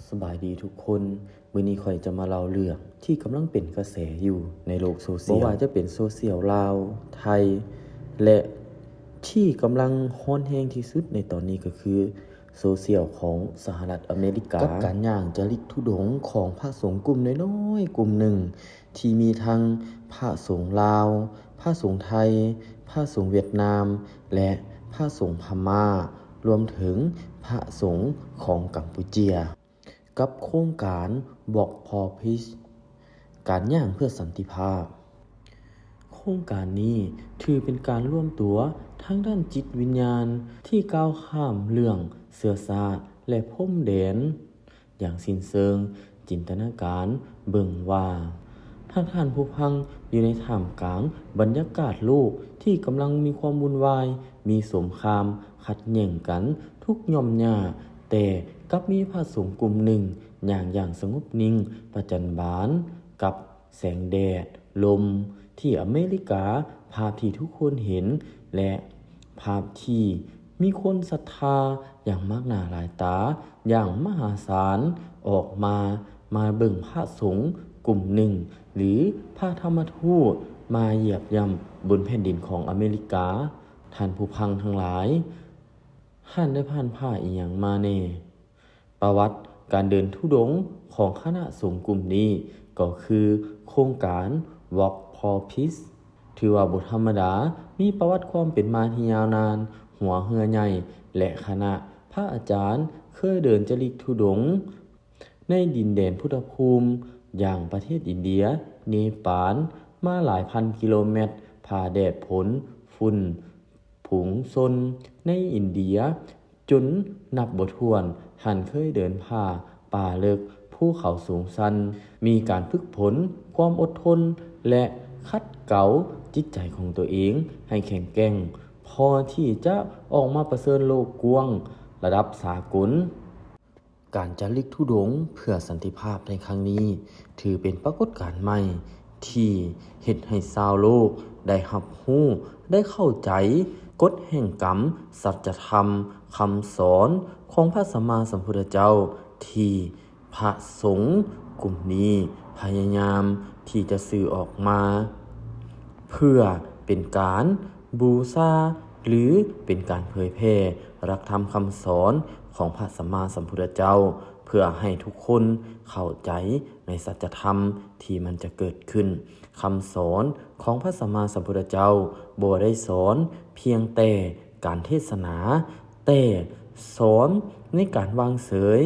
สบายดีทุกคนมื้อนี้ข่อยจะมาเล่าเรื่องที่กำลังเป็นกระแสอยู่ในโลกโซเชียลบ่ว่าจะเป็นโซเชียลลาวไทยและที่กำลังร้อนแรงที่สุดในตอนนี้ก็คือโซเชียลของสหรัฐอเมริกากับการย่างจริกธุดงค์ของพระสงฆ์กลุ่มน้อยๆกลุ่มหนึ่งที่มีทั้งพระสงฆ์ลาวพระสงฆ์ไทยพระสงฆ์เวียดนามและพระสงฆ์พม่ารวมถึงพระสงฆ์ของกัมพูเชียกับโครงการ Walk for Peace การย่างเพื่อสันติภาพโครงการนี้ถือเป็นการร่วมตัวทางด้านจิตวิญญาณที่ก้าวข้ามเรื่องเชื้อชาติและพรมแดนอย่างสิ้นเชิงจินตนาการเบิ่งว่าท่านผู้ฟังอยู่ในท่ามกลางบรรยากาศโลกที่กำลังมีความวุ่นวายมีสงครามขัดแย้งกันทุกย่อมหญ้าแต่กลับมีพระสงฆ์กลุ่มหนึ่งอย่างสงบนิ่งประจันบานกับแสงแดดลมที่อเมริกาภาพที่ทุกคนเห็นและภาพที่มีคนศรัทธาอย่างมากหน้าหลายตาอย่างมหาศาลออกมาเบิ่งพระสงฆ์กลุ่มหนึ่งหรือพระธรรมทูตมาเหยียบย่ำบนแผ่นดินของอเมริกาท่านผู้ฟังทั้งหลายท่านได้ผ่านอีหยังมาแน่ประวัติการเดินธุดงค์ของคณะสงฆ์กลุ่มนี้ก็คือโครงการ Walk for Peace ถือว่าบ่ธรรมดามีประวัติความเป็นมาที่ยาวนานหัวเรือใหญ่และคณะพระอาจารย์เคยเดินจริกธุดงค์ในดินแดนพุทธภูมิอย่างประเทศอินเดียเนปาลมาหลายพันกิโลเมตรผ่าแดดฝนฝุ่นผุงชนในอินเดียจนนับบ่ถ้วนท่านเคยเดินผ่าป่าลึกภูเขาสูงชันมีการฝึกฝนความอดทนและขัดเกลาจิตใจของตัวเองให้แข็งแกร่งพอที่จะออกมาเผชิญโลกกว้างระดับสากลการจาริกธุดงค์เพื่อสันติภาพในครั้งนี้ถือเป็นปรากฏการณ์ใหม่ที่เฮ็ดให้ชาวโลกได้รับรู้ได้เข้าใจกฎแห่งกรรมสัจธรรมคำสอนของพระสัมมาสัมพุทธเจ้าที่พระสงฆ์กลุ่มนี้พยายามที่จะสื่อออกมาเพื่อเป็นการบูชาหรือเป็นการเผยแพร่หลักธรรมคำสอนของพระสัมมาสัมพุทธเจ้าเพื่อให้ทุกคนเข้าใจในสัจธรรมที่มันจะเกิดขึ้นคำสอนของพระสัมมาสัมพุทธเจ้าบ่ได้สอนเพียงแต่การเทศนาแต่สอนในการวางเฉย